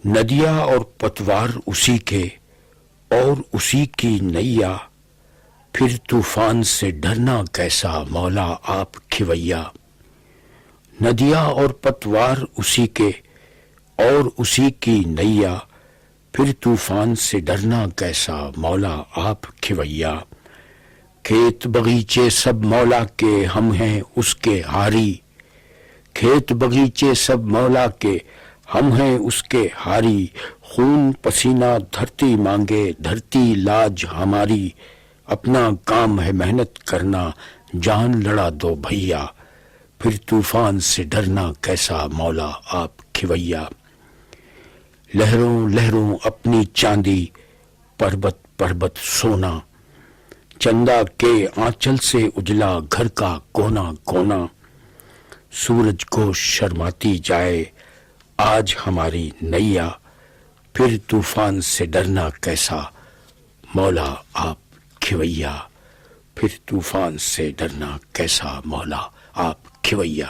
ندیاں اور پتوار اسی کے اور اسی کی نیا، پھر طوفان سے ڈرنا کیسا مولا آپ کھویا۔ ندیاں اور پتوار اسی کے اور اسی کی نیا، پھر طوفان سے ڈرنا کیسا مولا آپ کھویا۔ کھیت بغیچے سب مولا کے ہم ہیں اس کے ہاری، کھیت بغیچے سب مولا کے ہم ہیں اس کے ہاری، خون پسینہ دھرتی مانگے دھرتی لاج ہماری، اپنا کام ہے محنت کرنا جان لڑا دو بھیا، پھر طوفان سے ڈرنا کیسا مولا آپ کھویا۔ لہروں لہروں اپنی چاندی، پربت پربت سونا، چندا کے آنچل سے اجلا گھر کا کونا کونا، سورج کو شرماتی جائے آج ہماری نیا، پھر طوفان سے ڈرنا کیسا مولا آپ کھویا، پھر طوفان سے ڈرنا کیسا مولا آپ کھویا۔